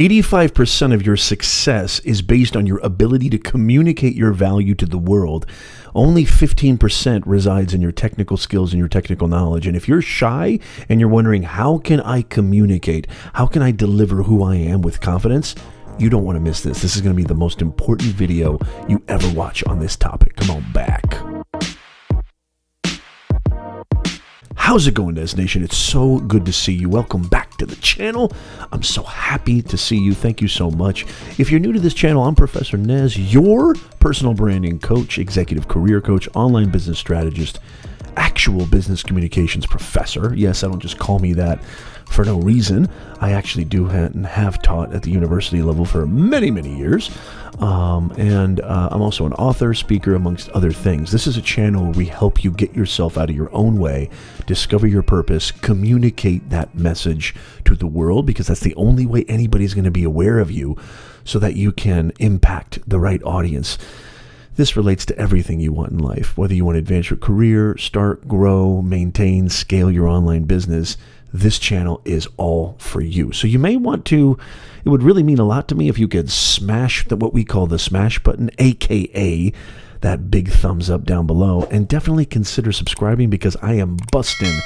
85% of your success is based on your ability to communicate your value to the world. Only 15% resides in your technical skills and your technical knowledge. And if you're shy and you're wondering, how can I communicate? How can I deliver who I am with confidence? You don't want to miss this. This is going to be the most important video you ever watch on this topic. Come on back. How's it going, Nez Nation? It's so good to see you. Welcome back to the channel. I'm so happy to see you. Thank you so much. If you're new to this channel, I'm Professor Nez, your personal branding coach, executive career coach, online business strategist, actual business communications professor. Yes, I don't just call me that for no reason. I actually do have taught at the university level for many, many years. And I'm also an author, speaker, amongst other things. This is a channel where we help you get yourself out of your own way, discover your purpose, communicate that message to the world, because that's the only way anybody's going to be aware of you, so that you can impact the right audience. This relates to everything you want in life, whether you want to advance your career, start, grow, maintain, scale your online business. This channel is all for you. So you may want to, it would really mean a lot to me if you could smash what we call the smash button, aka that big thumbs up down below, and definitely consider subscribing, because I am busting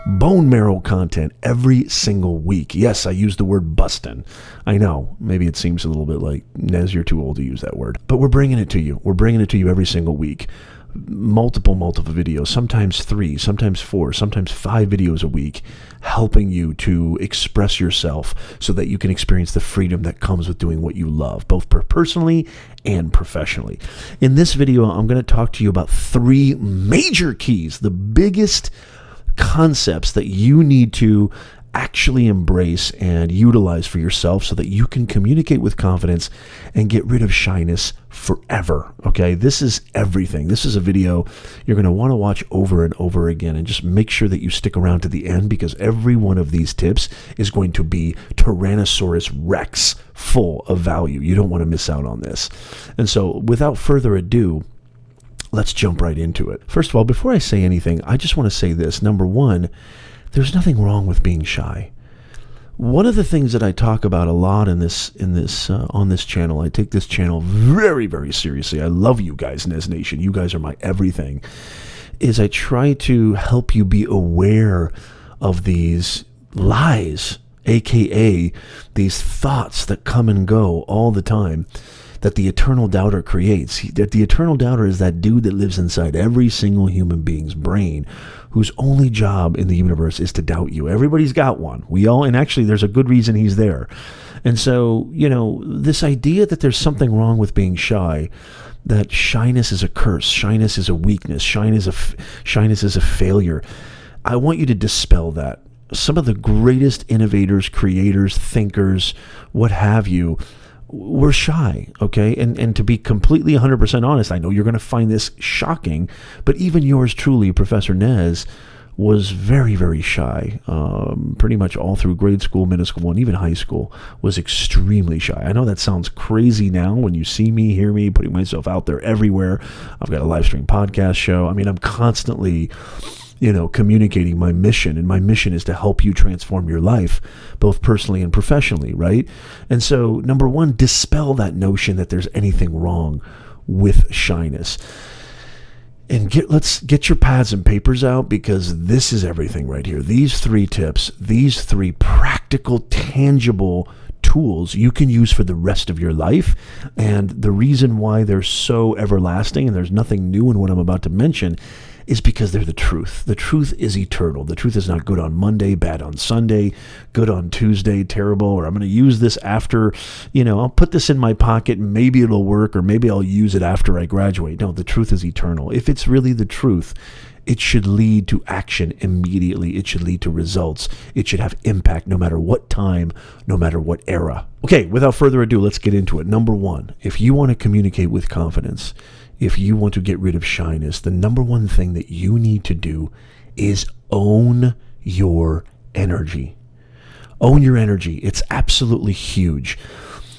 bone marrow content every single week. Yes, I use the word busting. I know, maybe it seems a little bit like, Nez, you're too old to use that word, but we're bringing it to you. We're bringing it to you every single week. Multiple videos, sometimes 3, sometimes 4, sometimes 5 videos a week, helping you to express yourself so that you can experience the freedom that comes with doing what you love, both personally and professionally. In this video, I'm going to talk to you about 3 major keys, the biggest concepts that you need to actually embrace and utilize for yourself so that you can communicate with confidence and get rid of shyness forever. Okay, this is everything. This is a video you're going to want to watch over and over again, and just make sure that you stick around to the end, because every one of these tips is going to be Tyrannosaurus Rex full of value. You don't want to miss out on this. And so without further ado, let's jump right into it. First of all, before I say anything, I just want to say this. Number one, there's nothing wrong with being shy. One of the things that I talk about a lot on this channel, I take this channel very, very seriously. I love you guys, Nez Nation. You guys are my everything. Is I try to help you be aware of these lies, aka these thoughts that come and go all the time, that the eternal doubter creates. That the eternal doubter is that dude that lives inside every single human being's brain, whose only job in the universe is to doubt you. Everybody's got one. We all, and actually there's a good reason he's there. And so, you know, this idea that there's something wrong with being shy, that shyness is a curse, shyness is a weakness, shyness is a failure, I want you to dispel that. Some of the greatest innovators, creators, thinkers, what have you, we're shy, okay? And to be completely 100% honest, I know you're going to find this shocking, but even yours truly, Professor Nez, was very, very shy. Pretty much all through grade school, middle school, and even high school, was extremely shy. I know that sounds crazy now when you see me, hear me, putting myself out there everywhere. I've got a live stream podcast show. I mean, I'm constantly, communicating my mission, and my mission is to help you transform your life, both personally and professionally, right? And so, number one, dispel that notion that there's anything wrong with shyness. And let's get your pads and papers out, because this is everything right here. These 3 tips, these 3 practical, tangible tools you can use for the rest of your life. And the reason why they're so everlasting, and there's nothing new in what I'm about to mention, is because they're the truth. The truth is eternal. The truth is not good on Monday, bad on Sunday, good on Tuesday, terrible, or I'm going to use this after, I'll put this in my pocket, maybe it'll work, or maybe I'll use it after I graduate. No, the truth is eternal. If it's really the truth, it should lead to action immediately. It should lead to results. It should have impact no matter what time, no matter what era. Okay, without further ado, let's get into it. Number one, if you want to communicate with confidence, if you want to get rid of shyness, the number one thing that you need to do is own your energy. Own your energy. It's absolutely huge.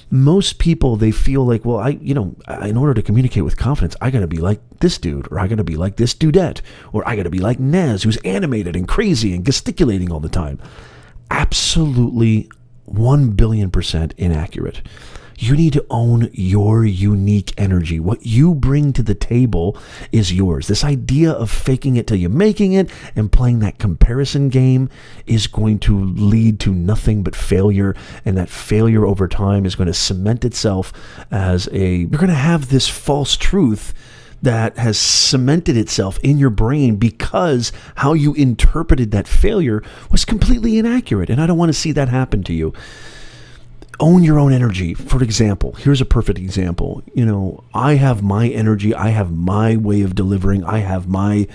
Most people, they feel like, well, in order to communicate with confidence, I got to be like this dude, or I got to be like this dudette, or I got to be like Nez, who's animated and crazy and gesticulating all the time. Absolutely 1,000,000,000% inaccurate. You need to own your unique energy. What you bring to the table is yours. This idea of faking it till you're making it and playing that comparison game is going to lead to nothing but failure. And that failure over time is going to cement itself as you're going to have this false truth that has cemented itself in your brain because how you interpreted that failure was completely inaccurate. And I don't want to see that happen to you. Own your own energy. For example, here's a perfect example. I have my energy. I have my way of delivering. I have my,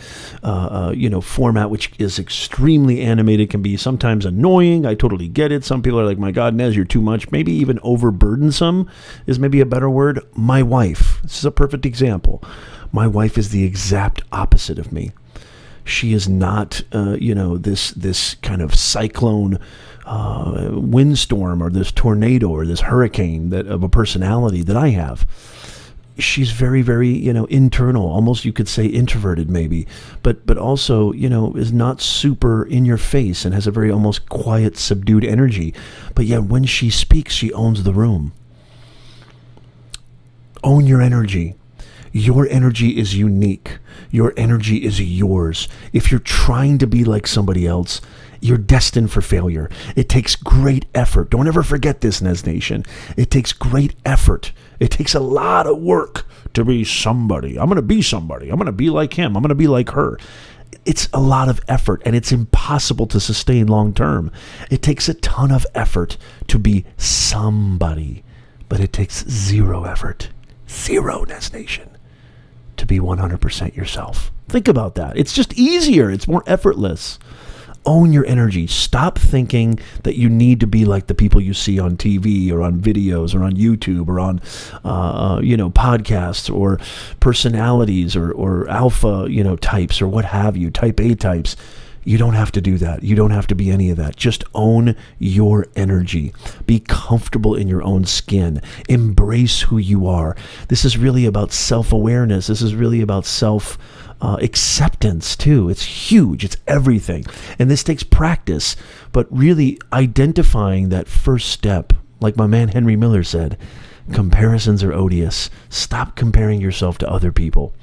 format, which is extremely animated, can be sometimes annoying. I totally get it. Some people are like, my God, Nez, you're too much. Maybe even overburdensome is maybe a better word. My wife. This is a perfect example. My wife is the exact opposite of me. She is not, this kind of cyclone, windstorm or this tornado or this hurricane of a personality that I have. She's very, very, internal, almost you could say introverted maybe, but also, is not super in your face and has a very almost quiet, subdued energy. But yet when she speaks, she owns the room. Own your energy. Your energy is unique. Your energy is yours. If you're trying to be like somebody else, you're destined for failure. It takes great effort. Don't ever forget this, Nez Nation. It takes great effort. It takes a lot of work to be somebody. I'm going to be somebody. I'm going to be like him. I'm going to be like her. It's a lot of effort, and it's impossible to sustain long term. It takes a ton of effort to be somebody, but it takes zero effort. Zero, Nez Nation. To be 100% yourself. Think about that. It's just easier. It's more effortless. Own your energy. Stop thinking that you need to be like the people you see on TV or on videos or on YouTube or on, podcasts or personalities or alpha, types or what have you, type A types. You don't have to do that. You don't have to be any of that. Just own your energy. Be comfortable in your own skin. Embrace who you are. This is really about self-awareness. This is really about acceptance too. It's huge. It's everything. And this takes practice, but really identifying that first step, like my man Henry Miller said, comparisons are odious. Stop comparing yourself to other people.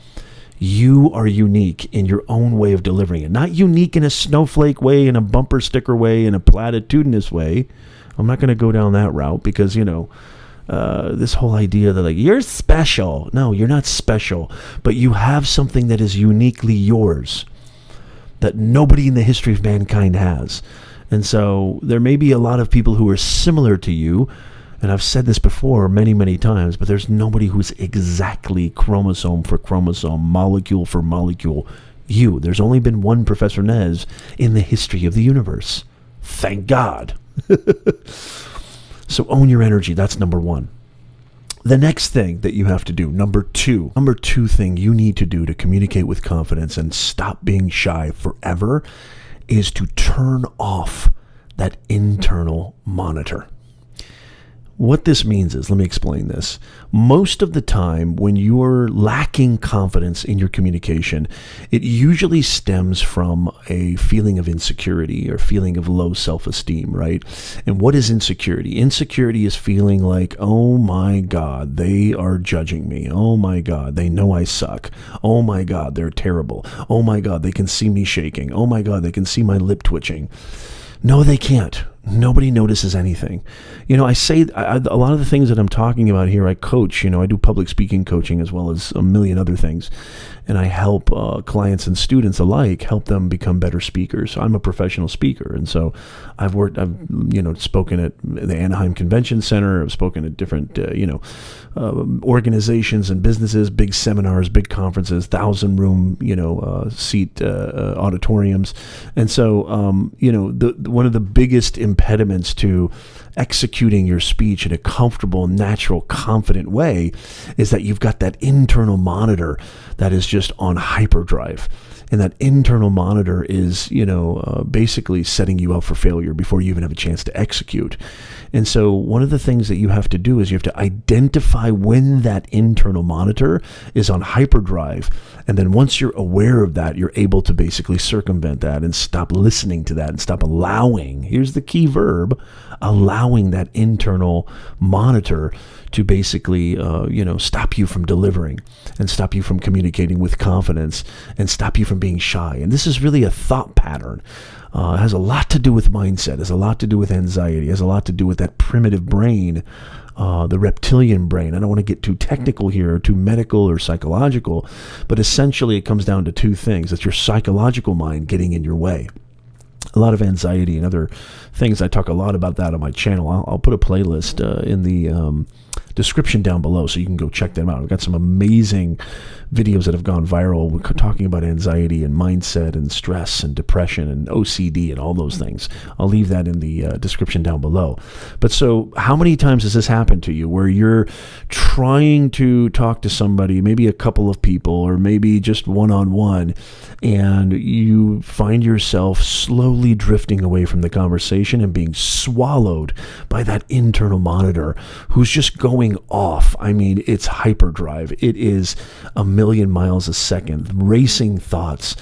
You are unique in your own way of delivering it. Not unique in a snowflake way, in a bumper sticker way, in a platitudinous way. I'm not going to go down that route because, this whole idea that you're special. No, you're not special. But you have something that is uniquely yours that nobody in the history of mankind has. And so there may be a lot of people who are similar to you. And I've said this before many, many times, but there's nobody who's exactly chromosome for chromosome, molecule for molecule you. There's only been one Professor Nez in the history of the universe. Thank God. So own your energy. That's number one. The next thing that you have to do, number two thing you need to do to communicate with confidence and stop being shy forever is to turn off that internal monitor. What this means is, let me explain this. Most of the time when you're lacking confidence in your communication, it usually stems from a feeling of insecurity or feeling of low self-esteem, right? And what is insecurity? Insecurity is feeling like, oh my God, they are judging me. Oh my God, they know I suck. Oh my God, they're terrible. Oh my God, they can see me shaking. Oh my God, they can see my lip twitching. No, they can't. Nobody notices anything. I say a lot of the things that I'm talking about here, I coach. I do public speaking coaching as well as a million other things. And I help clients and students alike, help them become better speakers. I'm a professional speaker. And so I've spoken at the Anaheim Convention Center. I've spoken at different, organizations and businesses, big seminars, big conferences, 1,000-room, seat auditoriums. And so, one of the biggest impediments to executing your speech in a comfortable, natural, confident way is that you've got that internal monitor that is just on hyperdrive. And that internal monitor is, basically setting you up for failure before you even have a chance to execute. And so one of the things that you have to do is you have to identify when that internal monitor is on hyperdrive. And then once you're aware of that, you're able to basically circumvent that and stop listening to that and stop allowing. Here's the key verb, allowing allowing that internal monitor to basically, stop you from delivering and stop you from communicating with confidence and stop you from being shy. And this is really a thought pattern. It has a lot to do with mindset. It has a lot to do with anxiety. It has a lot to do with that primitive brain, the reptilian brain. I don't want to get too technical here, or too medical or psychological, but essentially it comes down to two things. It's your psychological mind getting in your way. A lot of anxiety and other things. I talk a lot about that on my channel. I'll put a playlist in the description down below so you can go check them out. I've got some amazing videos that have gone viral. We're talking about anxiety and mindset and stress and depression and OCD and all those things. I'll leave that in the description down below. But so how many times has this happened to you where you're trying to talk to somebody, maybe a couple of people or maybe just one-on-one, and you find yourself slowly drifting away from the conversation and being swallowed by that internal monitor who's just going off? I mean, it's hyperdrive. It is a million miles a second, racing thoughts.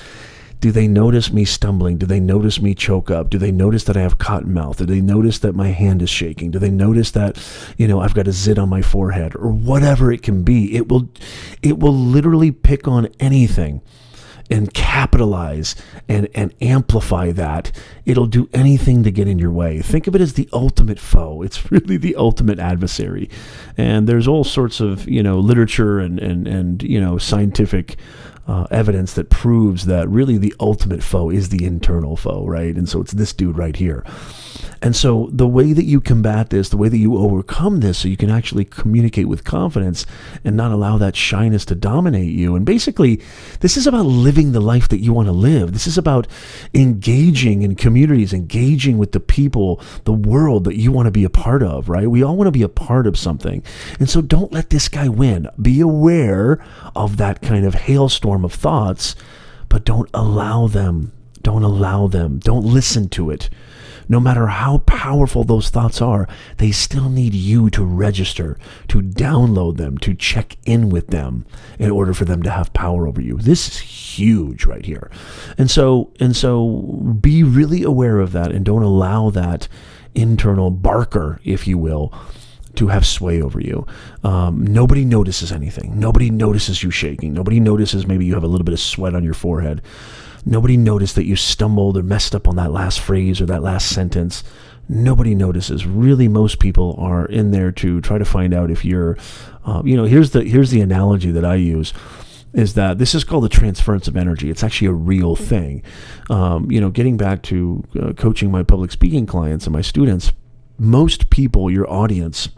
Do they notice me stumbling? Do they notice me choke up? Do they notice that I have cotton mouth? Do they notice that my hand is shaking? Do they notice that, I've got a zit on my forehead, or whatever it can be? It will literally pick on anything and capitalize and amplify that. It'll do anything to get in your way. Think of it as the ultimate foe. It's really the ultimate adversary. And there's all sorts of, literature and scientific evidence that proves that really the ultimate foe is the internal foe, right? And so it's this dude right here. And so the way that you combat this, the way that you overcome this so you can actually communicate with confidence and not allow that shyness to dominate you. And basically, this is about living the life that you want to live. This is about engaging in communities, engaging with the people, the world that you want to be a part of, right? We all want to be a part of something. And so don't let this guy win. Be aware of that kind of hailstorm of thoughts, but don't allow them. Don't allow them. Don't listen to it. No matter how powerful those thoughts are, they still need you to register, to download them, to check in with them in order for them to have power over you. This is huge right here. And so be really aware of that and don't allow that internal barker, if you will, to have sway over you. Nobody notices anything. Nobody notices you shaking. Nobody notices maybe you have a little bit of sweat on your forehead. Nobody noticed that you stumbled or messed up on that last phrase or that last sentence. Nobody notices. Really, most people are in there to try to find out if you're, here's the analogy that I use, is that this is called the transference of energy. It's actually a real thing. Getting back to coaching my public speaking clients and my students, most people, your audience,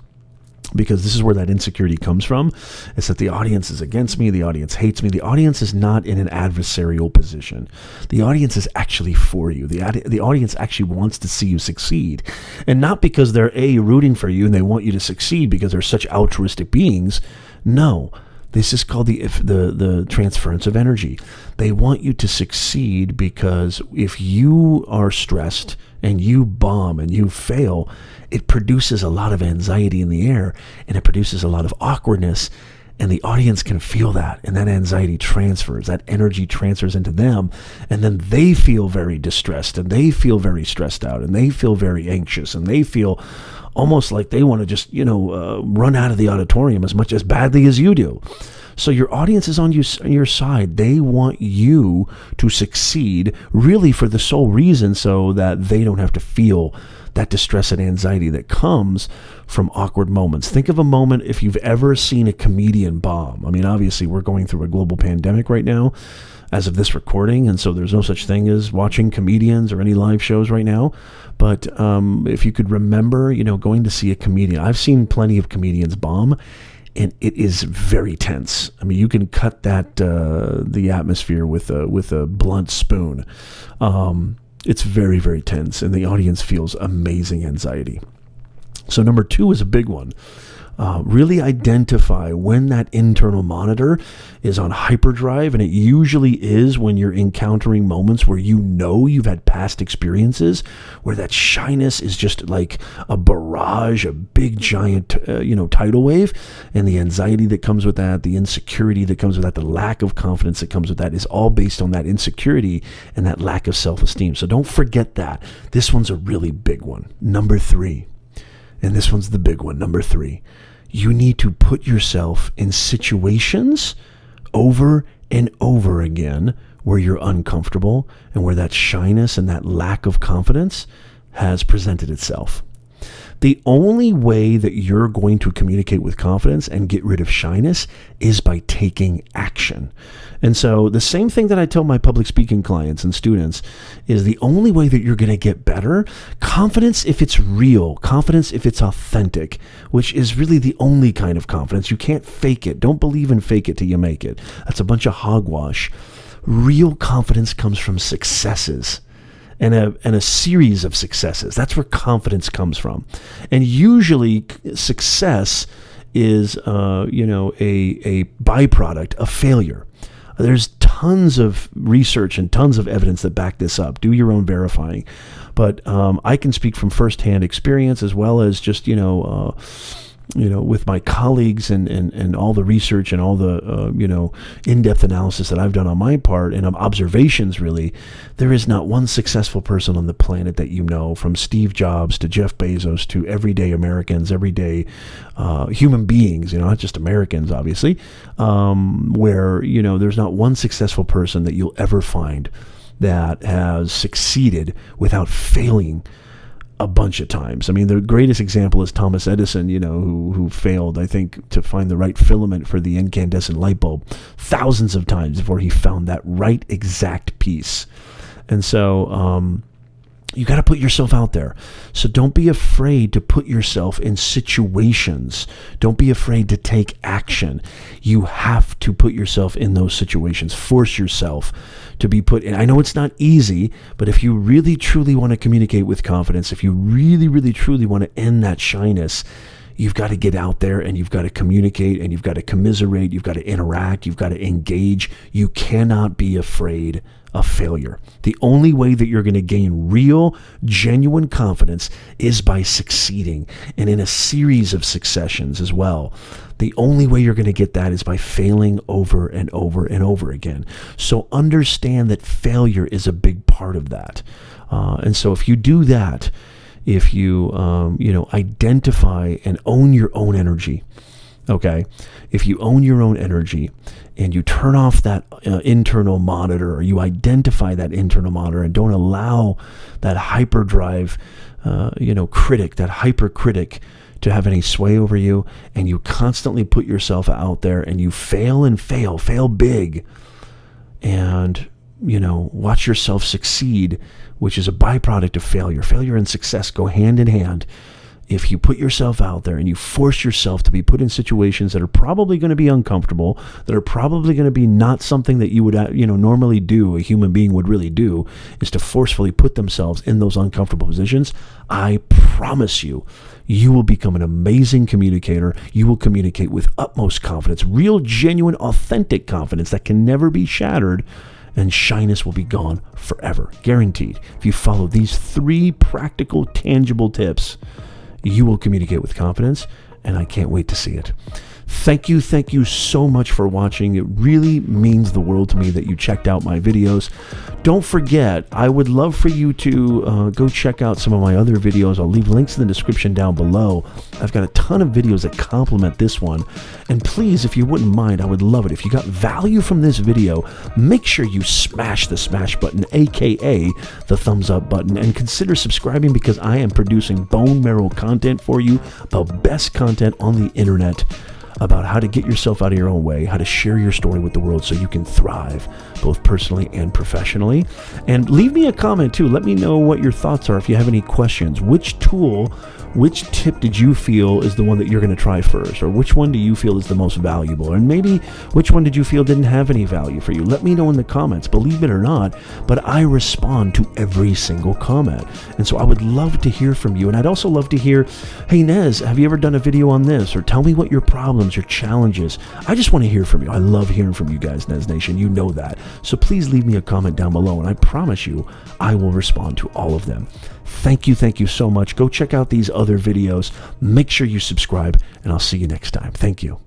because this is where that insecurity comes from, is that the audience is against me, the audience hates me. The audience is not in an adversarial position. The audience is actually for you. The audience actually wants to see you succeed. And not because they're rooting for you and they want you to succeed because they're such altruistic beings. No. This is called the transference of energy. They want you to succeed because if you are stressed and you bomb and you fail, it produces a lot of anxiety in the air and it produces a lot of awkwardness, and the audience can feel that, and that anxiety transfers, that energy transfers into them, and then they feel very distressed and they feel very stressed out and they feel very anxious and they feel almost like they want to just, run out of the auditorium as badly as you do. So your audience is on your side. They want you to succeed really for the sole reason so that they don't have to feel that distress and anxiety that comes from awkward moments. Think of a moment if you've ever seen a comedian bomb. I mean, obviously we're going through a global pandemic right now as of this recording, and so there's no such thing as watching comedians or any live shows right now. But if you could remember, going to see a comedian. I've seen plenty of comedians bomb, and it is very tense. I mean, you can cut that the atmosphere with a blunt spoon. It's very, very tense, and the audience feels amazing anxiety. So number 2 is a big one. Really identify when that internal monitor is on hyperdrive, and it usually is when you're encountering moments where you've had past experiences where that shyness is just like a barrage, a big giant tidal wave, and the anxiety that comes with that, the insecurity that comes with that, the lack of confidence that comes with that is all based on that insecurity and that lack of self-esteem. So don't forget that. This one's a really big one. Number 3. And this one's the big one, number 3. You need to put yourself in situations over and over again where you're uncomfortable and where that shyness and that lack of confidence has presented itself. The only way that you're going to communicate with confidence and get rid of shyness is by taking action. And so the same thing that I tell my public speaking clients and students is the only way that you're going to get better, confidence if it's real, confidence if it's authentic, which is really the only kind of confidence. You can't fake it. Don't believe in fake it till you make it. That's a bunch of hogwash. Real confidence comes from successes. And a series of successes. That's where confidence comes from. And usually success is, a byproduct of failure. There's tons of research and tons of evidence that back this up. Do your own verifying. But I can speak from firsthand experience as well as just, with my colleagues and all the research and all the, in-depth analysis that I've done on my part and observations, really, there is not one successful person on the planet that from Steve Jobs to Jeff Bezos to everyday Americans, everyday human beings, not just Americans, obviously, where, there's not one successful person that you'll ever find that has succeeded without failing a bunch of times. I mean, the greatest example is Thomas Edison, who failed, I think, to find the right filament for the incandescent light bulb thousands of times before he found that right exact piece. And so you got to put yourself out there. So don't be afraid to put yourself in situations. Don't be afraid to take action. You have to put yourself in those situations. Force yourself to be put in. I know it's not easy, but if you really truly want to communicate with confidence, if you really, really, truly want to end that shyness, you've got to get out there and you've got to communicate and you've got to commiserate, you've got to interact, you've got to engage. You cannot be afraid of failure. The only way that you're going to gain real, genuine confidence is by succeeding, and in a series of successions as well. The only way you're going to get that is by failing over and over and over again. So understand that failure is a big part of that. And so if you do that, if you, identify and own your own energy, okay? If you own your own energy and you turn off that internal monitor, or you identify that internal monitor and don't allow that hyperdrive, critic, that hypercritic to have any sway over you, and you constantly put yourself out there and you fail big, and, watch yourself succeed, which is a byproduct of failure. Failure and success go hand in hand. If you put yourself out there and you force yourself to be put in situations that are probably going to be uncomfortable, that are probably going to be not something that you would, normally do, a human being would really do, is to forcefully put themselves in those uncomfortable positions, I promise you, you will become an amazing communicator. You will communicate with utmost confidence, real, genuine, authentic confidence that can never be shattered, and shyness will be gone forever. Guaranteed. If you follow these 3 practical, tangible tips, you will communicate with confidence, and I can't wait to see it. Thank you so much for watching. It really means the world to me that you checked out my videos. Don't forget, I would love for you to go check out some of my other videos. I'll leave links in the description down below. I've got a ton of videos that complement this one. And please, if you wouldn't mind, I would love it. If you got value from this video, make sure you smash the smash button, aka the thumbs up button, and consider subscribing, because I am producing bone marrow content for you, the best content on the internet, about how to get yourself out of your own way, how to share your story with the world so you can thrive both personally and professionally. And leave me a comment too. Let me know what your thoughts are if you have any questions. Which tool, which tip did you feel is the one that you're going to try first? Or which one do you feel is the most valuable? And maybe which one did you feel didn't have any value for you? Let me know in the comments, believe it or not, but I respond to every single comment. And so I would love to hear from you. And I'd also love to hear, hey Nez, have you ever done a video on this? Or tell me what your problems, your challenges. I just want to hear from you. I love hearing from you guys, Nez Nation. You know that. So please leave me a comment down below, and I promise you I will respond to all of them. Thank you so much. Go check out these other videos. Make sure you subscribe, and I'll see you next time. Thank you.